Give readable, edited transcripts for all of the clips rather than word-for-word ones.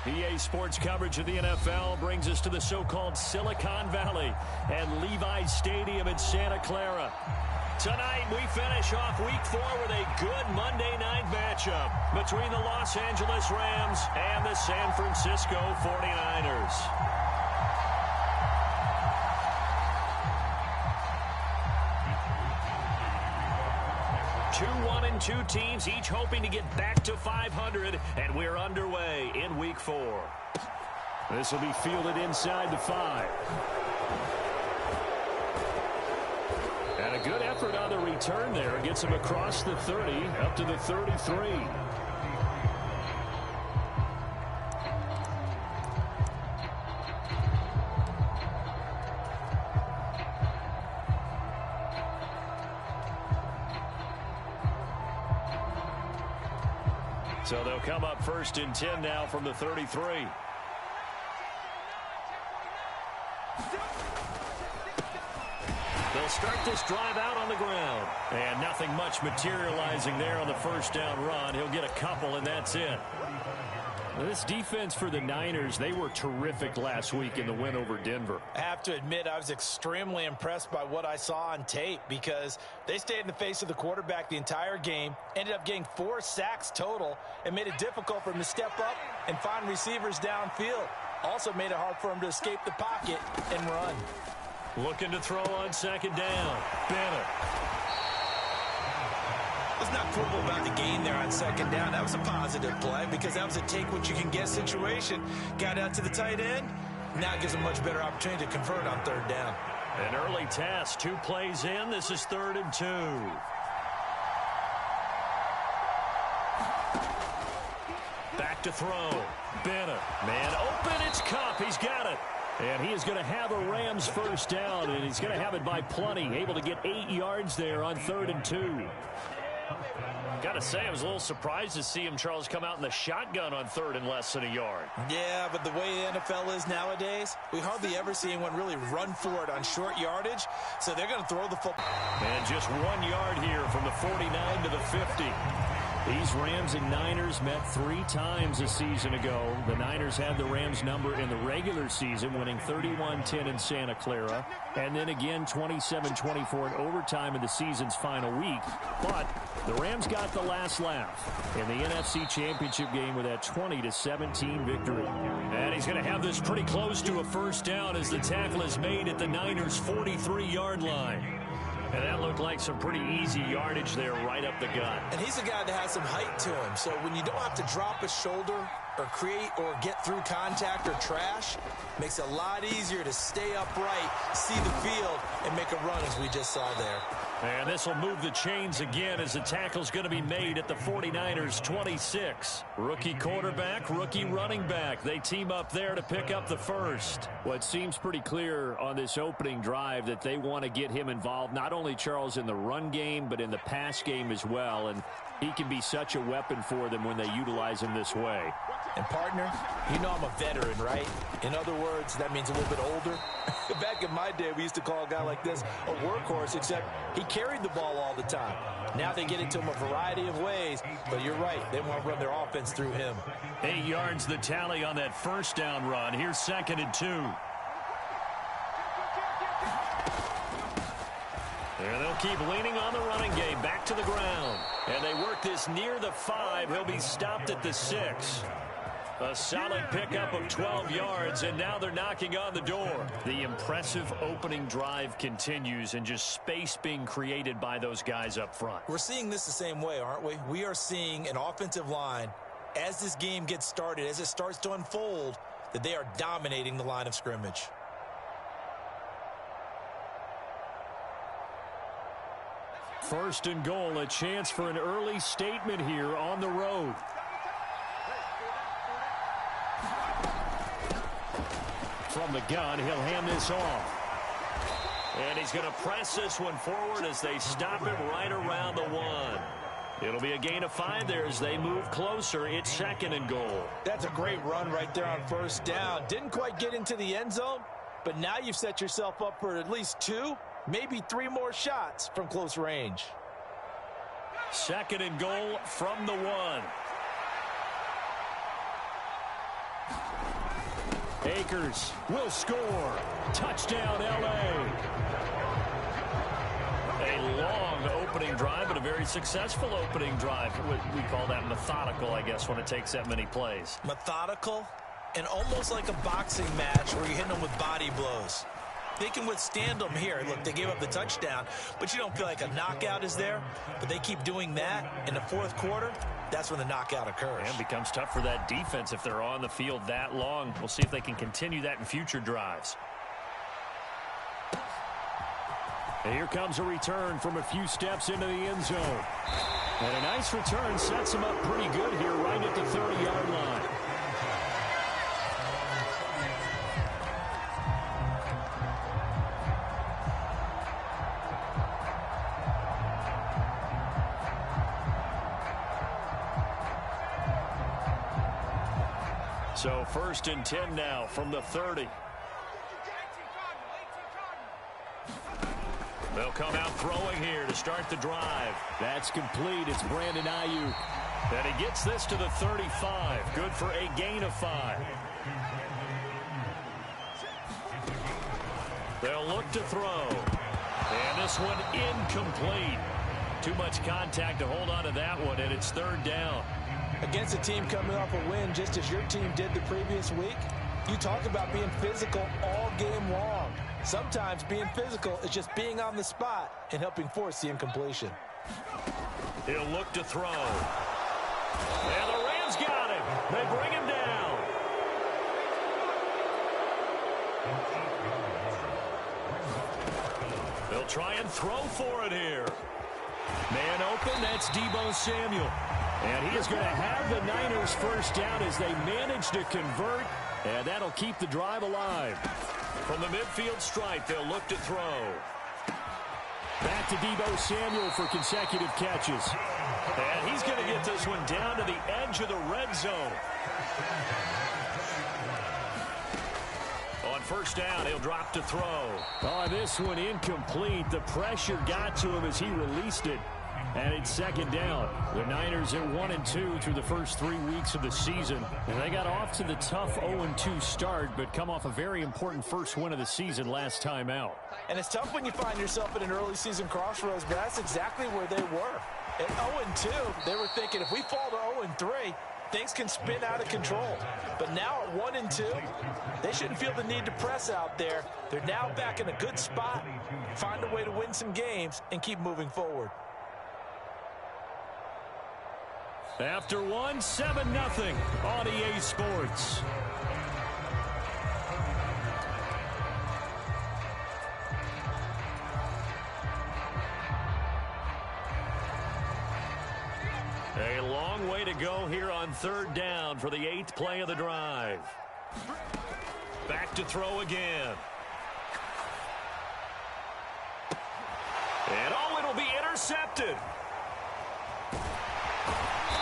EA Sports coverage of the NFL brings us to the so-called Silicon Valley and Levi's Stadium in Santa Clara. Tonight, we finish off Week 4 with a good Monday night matchup between the Los Angeles Rams and the San Francisco 49ers. 2-1-2 teams, each hoping to get back to 500, and we're underway in Week 4. This will be fielded inside the 5. And a good effort on the return there. Gets him across the 30, up to the 33. So they'll come up 1st and 10 now from the 33. They'll start this drive out on the ground. And nothing much materializing there on the first down run. He'll get a couple, and that's it. This defense for the Niners, they were terrific last week in the win over Denver. I have to admit, I was extremely impressed by what I saw on tape because they stayed in the face of the quarterback the entire game, ended up getting 4 sacks total, and made it difficult for him to step up and find receivers downfield. Also made it hard for him to escape the pocket and run. Looking to throw on 2nd down. Bennett. Let's not quibble about the gain there on 2nd down. That was a positive play because that was a take-what-you-can-get situation. Got out to the tight end. Now it gives him a much better opportunity to convert on 3rd down. An early task. 2 plays in. This is 3rd and 2. Back to throw. Bennett. Man open. It's Kupp. He's got it. And he is going to have a Rams 1st down, and he's going to have it by plenty. Able to get 8 yards there on 3rd and 2. Got to say, I was a little surprised to see him, Charles, come out in the shotgun on 3rd and less than a yard. Yeah, but the way the NFL is nowadays, we hardly ever see anyone really run for it on short yardage, so they're going to throw the football. And just 1 yard here from the 49 to the 50. These Rams and Niners met 3 times a season ago. The Niners had the Rams number in the regular season, winning 31-10 in Santa Clara. And then again 27-24 in overtime in the season's final week. But the Rams got the last laugh in the NFC Championship game with that 20-17 victory. And he's going to have this pretty close to a 1st down as the tackle is made at the Niners' 43-yard line. And that looked like some pretty easy yardage there right up the gut. And he's a guy that has some height to him. So when you don't have to drop a shoulder or create or get through contact or trash, makes it a lot easier to stay upright, see the field, and make a run as we just saw there. And this will move the chains again as the tackle's going to be made at the 49ers 26. Rookie quarterback, rookie running back. They team up there to pick up the 1st. Well, it seems pretty clear on this opening drive that they want to get him involved, not only, Charles, in the run game, but in the pass game as well. And he can be such a weapon for them when they utilize him this way. And, partner, you know I'm a veteran, right? In other words, that means a little bit older. Back in my day, we used to call a guy like this a workhorse, except he carried the ball all the time. Now they get into him a variety of ways, but you're right. They want to run their offense through him. 8 yards the tally on that 1st down run. Here's 2nd and 2. And they'll keep leaning on the running game. Back to the ground. And they work this near the 5. He'll be stopped at the 6. A solid pickup of 12 yards, and now they're knocking on the door. The impressive opening drive continues, and just space being created by those guys up front. We're seeing this the same way, aren't we? We are seeing an offensive line, as this game gets started, as it starts to unfold, that they are dominating the line of scrimmage. First and goal, a chance for an early statement here on the road. From the gun, he'll hand this off. And he's going to press this one forward as they stop him right around the 1. It'll be a gain of 5 there as they move closer. It's 2nd and goal. That's a great run right there on 1st down. Didn't quite get into the end zone, but now you've set yourself up for at least 2, maybe 3 more shots from close range. 2nd and goal from the 1. Akers will score. Touchdown, L.A. A long opening drive, but a very successful opening drive. We call that methodical, I guess, when it takes that many plays. Methodical and almost like a boxing match where you're hitting them with body blows. They can withstand them here. Look, they gave up the touchdown, but you don't feel like a knockout is there. But they keep doing that in the fourth quarter. That's when the knockout occurs. And it becomes tough for that defense if they're on the field that long. We'll see if they can continue that in future drives. And here comes a return from a few steps into the end zone. And a nice return sets him up pretty good here right at the 30-yard line. So 1st and 10 now from the 30. They'll come out throwing here to start the drive. That's complete. It's Brandon Ayuk. And he gets this to the 35. Good for a gain of 5. They'll look to throw. And this one incomplete. Too much contact to hold on to that one, and it's 3rd down. Against a team coming off a win just as your team did the previous week, you talk about being physical all game long. Sometimes being physical is just being on the spot and helping force the incompletion. He'll look to throw. And the Rams got him. They bring him down. They'll try and throw for it here. Man open, that's Deebo Samuel. And he is going to have the Niners first down as they manage to convert, and that'll keep the drive alive. From the midfield stripe, they'll look to throw. Back to Deebo Samuel for consecutive catches. And he's going to get this one down to the edge of the red zone. On 1st down, he'll drop to throw. Oh, this one incomplete. The pressure got to him as he released it. And it's 2nd down. The Niners are 1-2 through the first 3 weeks of the season. And they got off to the tough 0-2 start, but come off a very important first win of the season last time out. And it's tough when you find yourself at an early season crossroads, but that's exactly where they were. At 0-2, they were thinking if we fall to 0-3, things can spin out of control. But now at 1-2, they shouldn't feel the need to press out there. They're now back in a good spot, find a way to win some games, and keep moving forward. After 7-0 on EA Sports. A long way to go here on 3rd down for the 8th play of the drive. Back to throw again. And it'll be intercepted.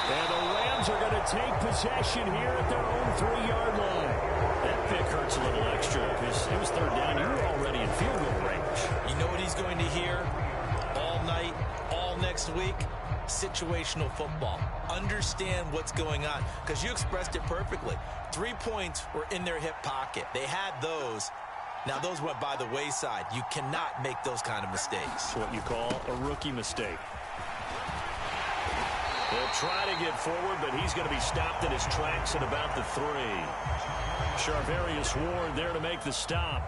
And the Rams are going to take possession here at their own 3-yard line. That pick hurts a little extra because it was 3rd down. You were already in field goal range. You know what he's going to hear all night, all next week? Situational football. Understand what's going on because you expressed it perfectly. 3 points were in their hip pocket. They had those. Now, those went by the wayside. You cannot make those kind of mistakes. What you call a rookie mistake. They'll try to get forward, but he's going to be stopped in his tracks at about the 3. Charvarius Ward there to make the stop.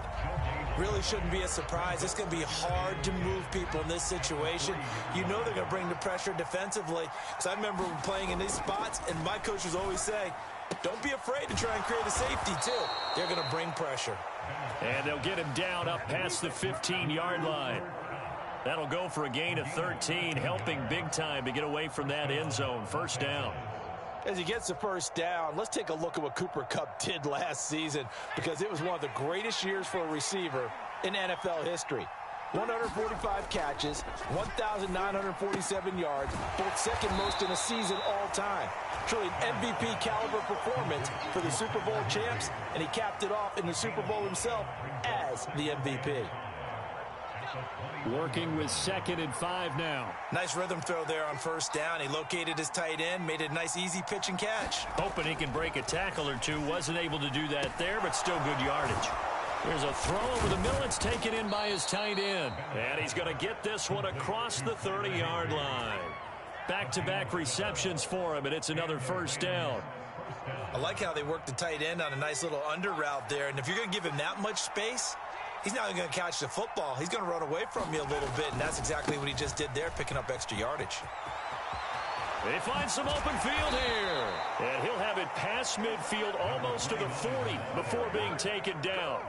Really shouldn't be a surprise. It's going to be hard to move people in this situation. You know they're going to bring the pressure defensively. Because I remember playing in these spots, and my coaches always say, don't be afraid to try and create a safety, too. They're going to bring pressure. And they'll get him down up past the 15-yard line. That'll go for a gain of 13, helping big time to get away from that end zone. 1st down. As he gets the 1st down, let's take a look at what Cooper Kupp did last season because it was one of the greatest years for a receiver in NFL history. 145 catches, 1,947 yards, both 2nd most in a season all time. Truly an MVP caliber performance for the Super Bowl champs, and he capped it off in the Super Bowl himself as the MVP. Working with 2nd and 5 now. Nice rhythm throw there on first down. He located his tight end, made it a nice easy pitch and catch. Hoping he can break a tackle or two. Wasn't able to do that there, but still good yardage. There's a throw over the middle. It's taken in by his tight end. And he's going to get this one across the 30-yard line. Back-to-back receptions for him, and it's another first down. I like how they worked the tight end on a nice little under route there. And if you're going to give him that much space, he's not going to catch the football. He's going to run away from you a little bit, and that's exactly what he just did there, picking up extra yardage. They find some open field here. And he'll have it past midfield almost to the 40 before being taken down.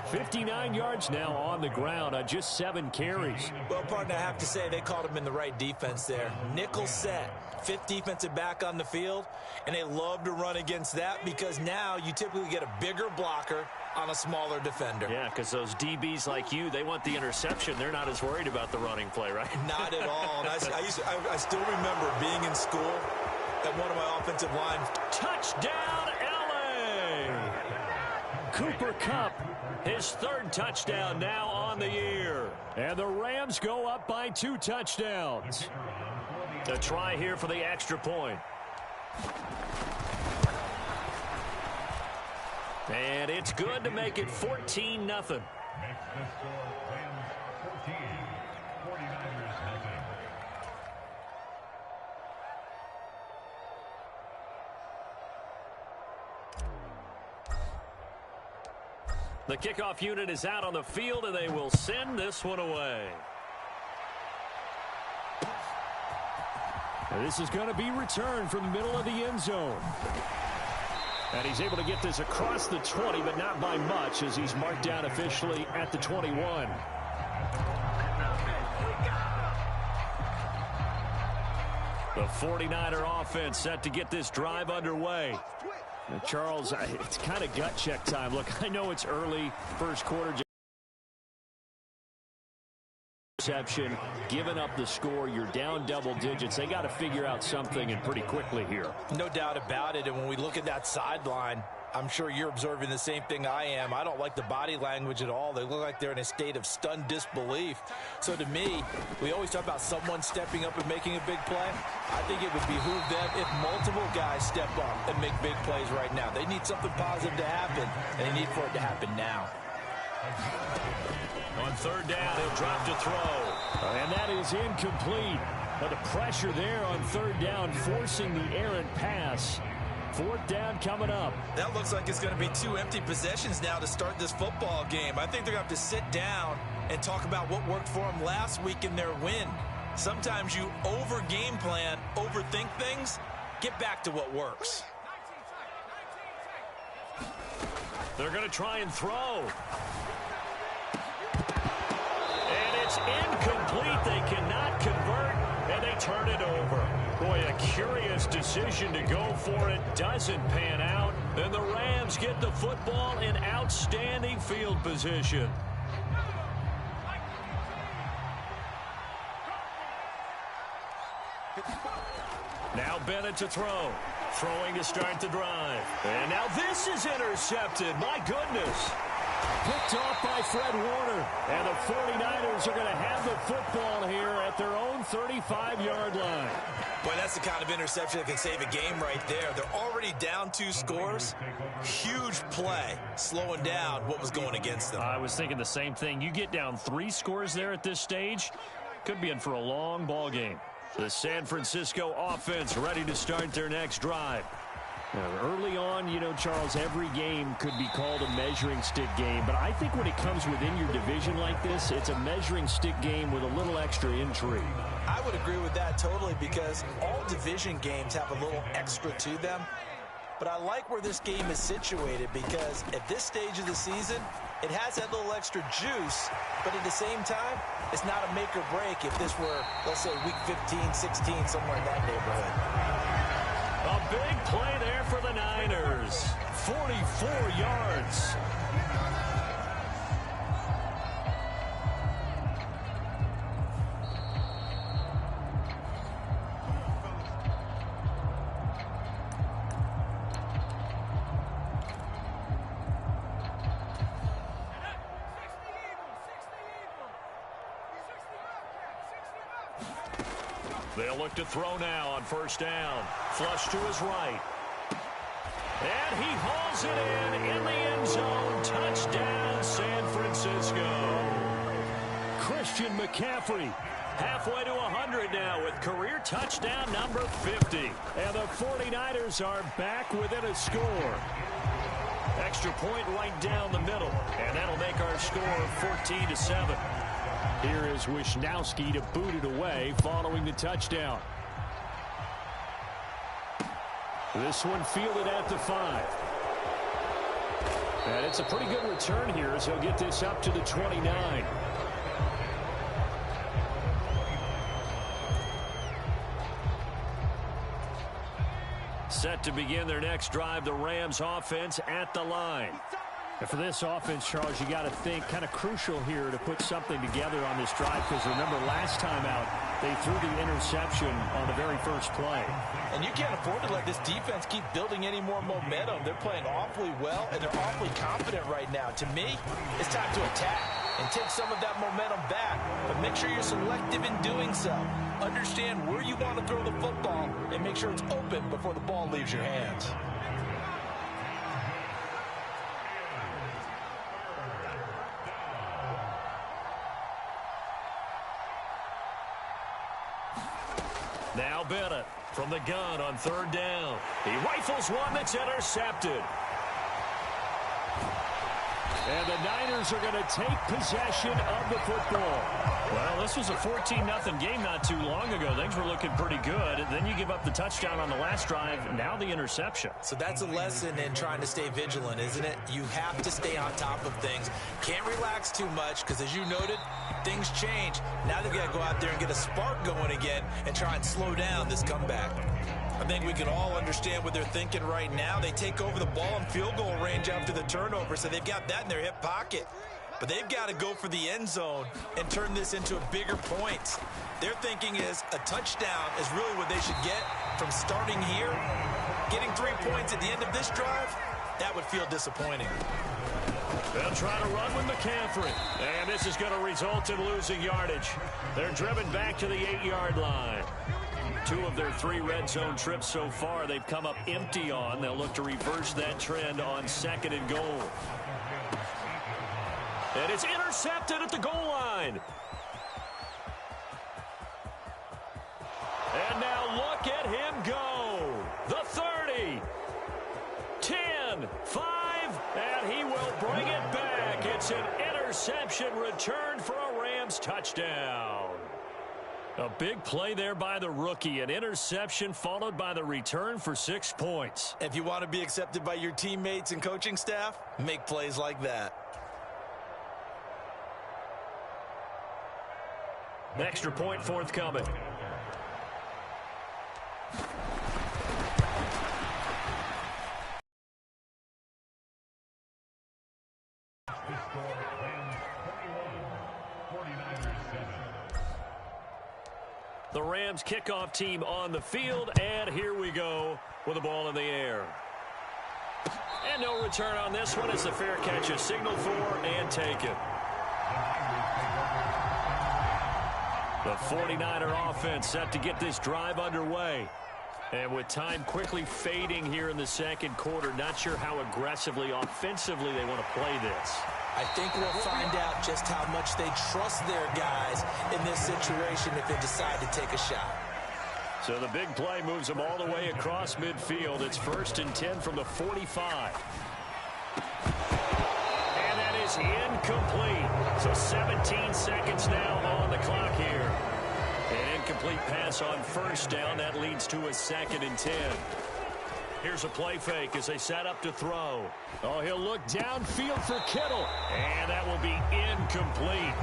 59 yards now on the ground on just 7 carries. Well, partner, I have to say they called him in the right defense there. Nickel set. 5th defensive back on the field, and they love to run against that because now you typically get a bigger blocker on a smaller defender. Yeah, because those DBs like you, they want the interception. They're not as worried about the running play, right? Not at all. And I still remember being in school at one of my offensive line. Touchdown, LA! Cooper Kupp, his 3rd touchdown now on the year. And the Rams go up by 2 touchdowns. A try here for the extra point. And it's good to make it 14-0. The kickoff unit is out on the field, and they will send this one away. And this is going to be returned from the middle of the end zone. And he's able to get this across the 20, but not by much, as he's marked down officially at the 21. The 49er offense set to get this drive underway. Now, Charles, it's kind of gut check time. Look, I know it's early, first quarter. Interception, giving up the score, you're down double digits. They got to figure out something, and pretty quickly here. No doubt about it. And when we look at that sideline, I'm sure you're observing the same thing I am. I don't like the body language at all. They look like they're in a state of stunned disbelief. So to me, we always talk about someone stepping up and making a big play. I think it would behoove them if multiple guys step up and make big plays right now. They need something positive to happen, and they need for it to happen now. On 3rd down, he'll drop to throw. And that is incomplete. But the pressure there on 3rd down, forcing the errant pass. 4th down coming up. That looks like it's going to be 2 empty possessions now to start this football game. I think they're going to have to sit down and talk about what worked for them last week in their win. Sometimes you over-game plan, overthink things. Get back to what works. They're going to try and throw. And it's incomplete. They cannot convert, and they turn it over. Boy, a curious decision to go for it. Doesn't pan out. And the Rams get the football in outstanding field position. Now Bennett to throw. Throwing to start the drive. And now this is intercepted. My goodness. Picked off by Fred Warner. And the 49ers are going to have the football here at their own 35-yard line. Boy, that's the kind of interception that can save a game right there. They're already down 2 scores. Huge play, slowing down what was going against them. I was thinking the same thing. You get down 3 scores there at this stage, could be in for a long ball game. The San Francisco offense ready to start their next drive. Now, early on, you know, Charles, every game could be called a measuring stick game. But I think when it comes within your division like this, it's a measuring stick game with a little extra intrigue. I would agree with that totally, because all division games have a little extra to them. But I like where this game is situated, because at this stage of the season, it has that little extra juice, but at the same time, it's not a make or break if this were, let's say, week 15, 16, somewhere in that neighborhood. A big play there for the Niners. 44 yards. They'll look to throw now on first down. Flush to his right. And he hauls it in the end zone. Touchdown, San Francisco. Christian McCaffrey halfway to 100 now with career touchdown number 50. And the 49ers are back within a score. Extra point right down the middle. And that'll make our score 14-7. Here is Wishnowski to boot it away following the touchdown. This one fielded at the 5. And it's a pretty good return here as he'll get this up to the 29. Set to begin their next drive, the Rams offense at the line. And for this offense, Charles, you got to think kind of crucial here to put something together on this drive, because remember last time out they threw the interception on the very first play. And you can't afford to let this defense keep building any more momentum. They're playing awfully well, and they're awfully confident right now. To me, it's time to attack and take some of that momentum back, but make sure you're selective in doing so. Understand where you want to throw the football and make sure it's open before the ball leaves your hands. Now Bennett from the gun on third down. He rifles one that's intercepted. And the Niners are going to take possession of the football. Well, this was a 14-0 game not too long ago. Things were looking pretty good. Then you give up the touchdown on the last drive. Now the interception. So that's a lesson in trying to stay vigilant, isn't it? You have to stay on top of things. Can't relax too much because, as you noted, things change. Now they've got to go out there and get a spark going again and try and slow down this comeback. I think we can all understand what they're thinking right now. They take over the ball in field goal range after the turnover, so they've got that in their hip pocket. But they've got to go for the end zone and turn this into a bigger point. Their thinking is a touchdown is really what they should get from starting here. Getting 3 points at the end of this drive, that would feel disappointing. They'll try to run with McCaffrey. And this is going to result in losing yardage. They're driven back to the 8-yard line. 2 of their 3 red zone trips so far they've come up empty on. They'll look to reverse that trend on 2nd and goal. And it's intercepted at the goal line. And now look at him go. The 30, 10, 5, and he will bring it back. It's an interception return for a Rams touchdown. A big play there by the rookie. An interception followed by the return for 6 points. If you want to be accepted by your teammates and coaching staff, make plays like that. Extra point forthcoming. The Rams kickoff team on the field, and here we go with the ball in the air. And no return on this one. It's a fair catch, a signal for, and taken. The 49er offense set to get this drive underway. And with time quickly fading here in the second quarter, not sure how aggressively, offensively they want to play this. I think we'll find out just how much they trust their guys in this situation if they decide to take a shot. So the big play moves them all the way across midfield. It's 1st and 10 from the 45. And that is incomplete. So 17 seconds now on the clock here. An incomplete pass on first down. That leads to a 2nd and 10. Here's a play fake as they set up to throw. Oh, he'll look downfield for Kittle. And that will be incomplete.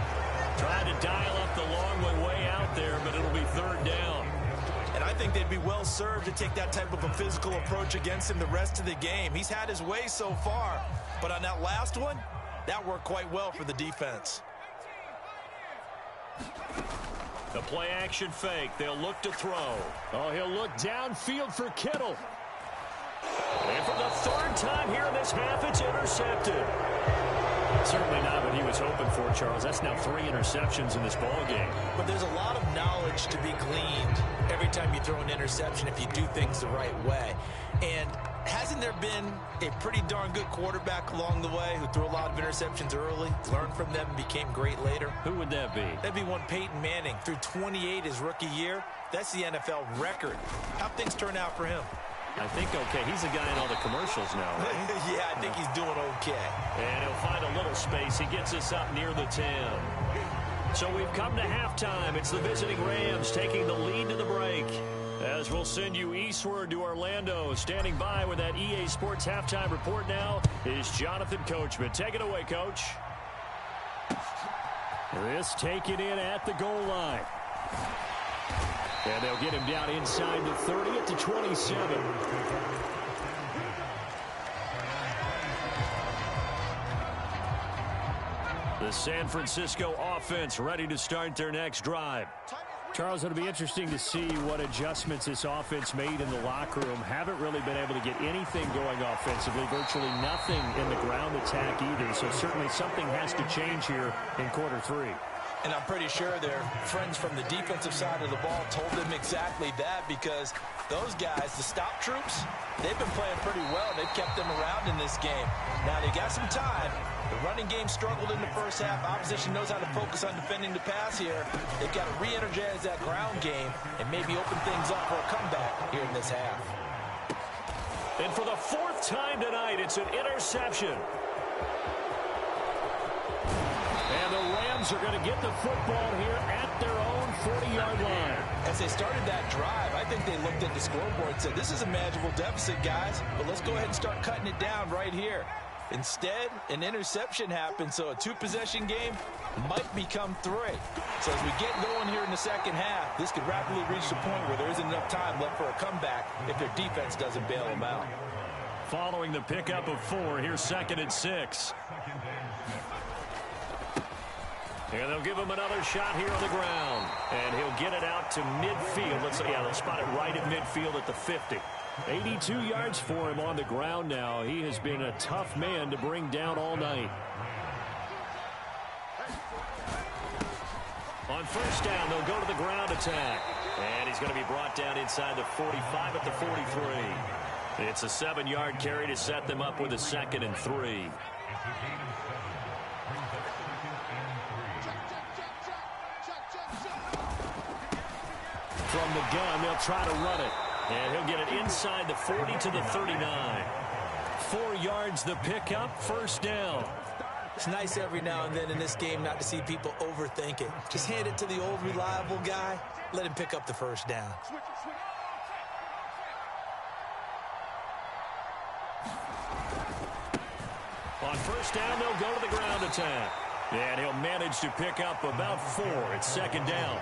Trying to dial up the long one way out there, but it'll be 3rd down. And I think they'd be well served to take that type of a physical approach against him the rest of the game. He's had his way so far, but on that last one, that worked quite well for the defense. The play action fake. They'll look to throw. Oh, he'll look downfield for Kittle. And for the 3rd time here in this half, it's intercepted. Certainly not what he was hoping for, Charles. That's now 3 interceptions in this ball game. But there's a lot of knowledge to be gleaned every time you throw an interception if you do things the right way. And hasn't there been a pretty darn good quarterback along the way who threw a lot of interceptions early, learned from them, and became great later? Who would that be? That'd be one Peyton Manning. Threw 28 his rookie year. That's the NFL record. How'd things turn out for him? I think okay. He's the guy in all the commercials now, right? Yeah, I think he's doing okay. And he'll find a little space. He gets us up near the 10. So we've come to halftime. It's the visiting Rams taking the lead to the break. As we'll send you eastward to Orlando. Standing by with that EA Sports halftime report now is Jonathan Coachman. Take it away, Coach. This taken in at the goal line. And they'll get him down inside the 30 at the 27. The San Francisco offense ready to start their next drive. Charles, it'll be interesting to see what adjustments this offense made in the locker room. Haven't really been able to get anything going offensively. Virtually nothing in the ground attack either. So certainly something has to change here in quarter 3. And I'm pretty sure their friends from the defensive side of the ball told them exactly that, because those guys, the stop troops, they've been playing pretty well. They've kept them around in this game. Now they got some time. The running game struggled in the first half. Opposition knows how to focus on defending the pass here. They've got to re-energize that ground game and maybe open things up for a comeback here in this half. And for the 4th time tonight, it's an interception. And the Rams are going to get the football here at their own 40-yard line. As they started that drive, I think they looked at the scoreboard and said, this is a manageable deficit, guys, but let's go ahead and start cutting it down right here. Instead, an interception happened, so a 2-possession game might become 3. So as we get going here in the second half, this could rapidly reach the point where there isn't enough time left for a comeback if their defense doesn't bail them out. Following the pickup of 4, here's 2nd and 6. And they'll give him another shot here on the ground. And he'll get it out to midfield. They'll spot it right at midfield at the 50. 82 yards for him on the ground now. He has been a tough man to bring down all night. On first down, they'll go to the ground attack. And he's going to be brought down inside the 45 at the 43. It's a 7-yard carry to set them up with a 2nd and 3. From the gun, they'll try to run it. And he'll get it inside the 40 to the 39. 4 yards the pickup, first down. It's nice every now and then in this game not to see people overthink it. Just hand it to the old reliable guy. Let him pick up the first down. On first down, they'll go to the ground attack. And he'll manage to pick up about 4. It's 2nd down.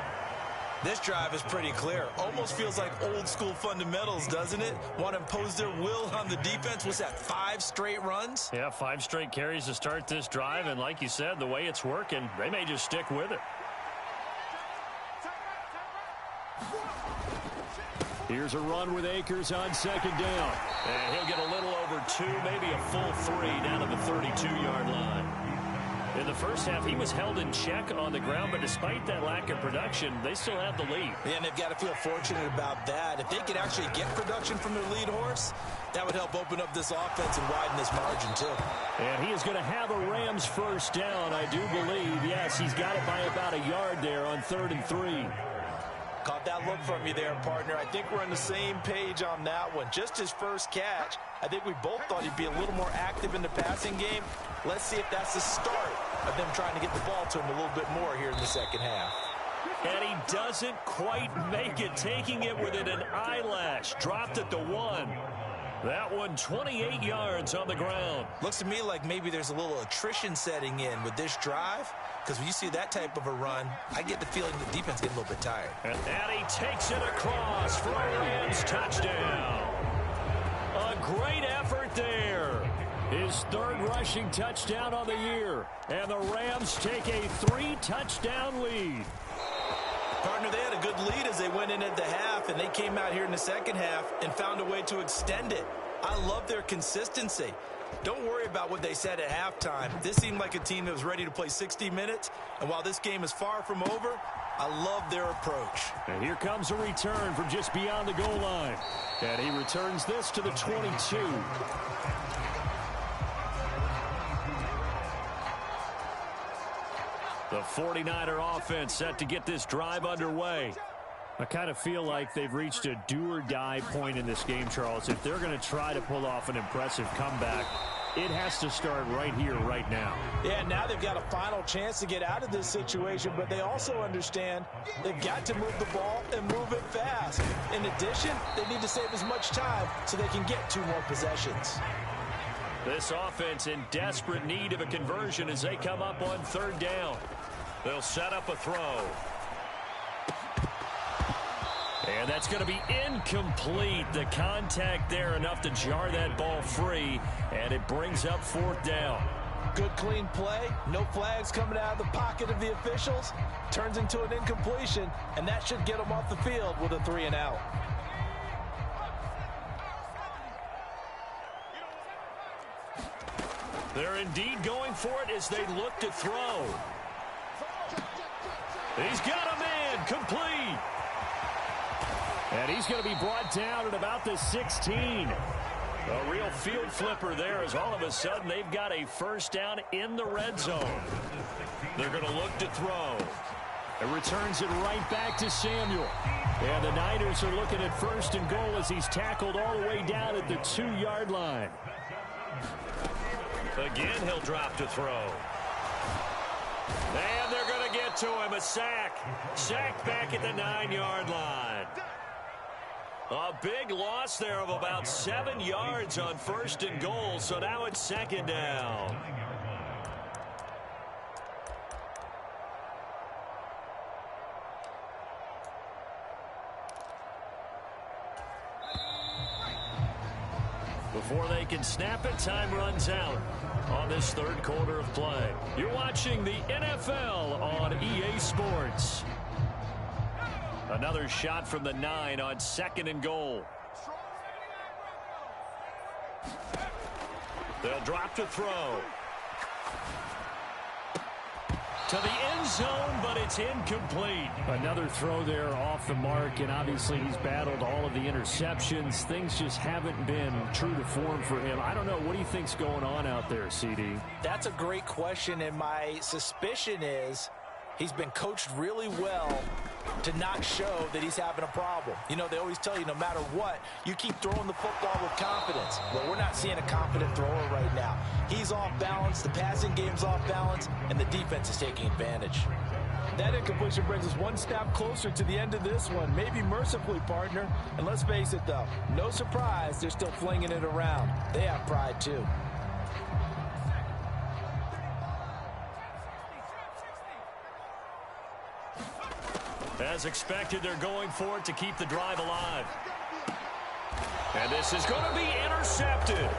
This drive is pretty clear. Almost feels like old school fundamentals, doesn't it? Want to impose their will on the defense. What's that, 5 straight runs? Yeah, 5 straight carries to start this drive. And like you said, the way it's working, they may just stick with it. Here's a run with Akers on 2nd down. And he'll get a little over 2, maybe a full 3 down to the 32-yard line. In the first half, he was held in check on the ground, but despite that lack of production, they still have the lead. Yeah, and they've got to feel fortunate about that. If they could actually get production from their lead horse, that would help open up this offense and widen this margin, too. And he is going to have a Rams first down, I do believe. Yes, he's got it by about a yard there on 3rd and 3. Caught that look from you there, partner. I think we're on the same page on that one. Just his first catch. I think we both thought he'd be a little more active in the passing game. Let's see if that's the start of them trying to get the ball to him a little bit more here in the second half. And he doesn't quite make it, taking it within an eyelash. Dropped at the 1. That one 28 yards on the ground. Looks to me like maybe there's a little attrition setting in with this drive, because when you see that type of a run, I get the feeling the defense getting a little bit tired. And he takes it across for a Rams touchdown. A great effort there. His 3rd rushing touchdown on the year. And the Rams take a 3-touchdown lead. Partner, they had a good lead as they went in at the half, and they came out here in the second half and found a way to extend it. I love their consistency. Don't worry about what they said at halftime. This seemed like a team that was ready to play 60 minutes, and while this game is far from over, I love their approach. And here comes a return from just beyond the goal line. And he returns this to the 22. The 49er offense set to get this drive underway. I kind of feel like they've reached a do-or-die point in this game, Charles. If they're going to try to pull off an impressive comeback, it has to start right here, right now. Yeah, now they've got a final chance to get out of this situation, but they also understand they've got to move the ball and move it fast. In addition, they need to save as much time so they can get 2 more possessions. This offense in desperate need of a conversion as they come up on 3rd down. They'll set up a throw. And that's going to be incomplete. The contact there enough to jar that ball free, and it brings up 4th down. Good clean play. No flags coming out of the pocket of the officials. Turns into an incompletion, and that should get them off the field with a 3-and-out. They're indeed going for it as they look to throw. He's got a man, complete. And he's going to be brought down at about the 16. A real field flipper there as all of a sudden they've got a 1st down in the red zone. They're going to look to throw. It returns it right back to Samuel. And the Niners are looking at 1st and goal as he's tackled all the way down at the 2-yard line. Again, he'll drop to throw. And they're going to get to him. A sack. Sack back at the 9-yard line. A big loss there of about 7 yards on 1st and goal, so now it's 2nd down. Before they can snap it, time runs out on this 3rd quarter of play. You're watching the NFL on EA Sports. Another shot from the 9 on 2nd and goal. They'll drop to throw. To the end zone, but it's incomplete. Another throw there off the mark, and obviously he's battled all of the interceptions. Things just haven't been true to form for him. I don't know. What do you think's going on out there, CD? That's a great question, and my suspicion is he's been coached really well to not show that he's having a problem. You know, they always tell you no matter what, you keep throwing the football with confidence. Well, we're not seeing a confident thrower right now. He's off balance, the passing game's off balance, and the defense is taking advantage. That incompletion brings us one step closer to the end of this one. Maybe mercifully, partner. And let's face it, though, no surprise they're still flinging it around. They have pride, too. As expected, they're going for it to keep the drive alive. And this is going to be intercepted.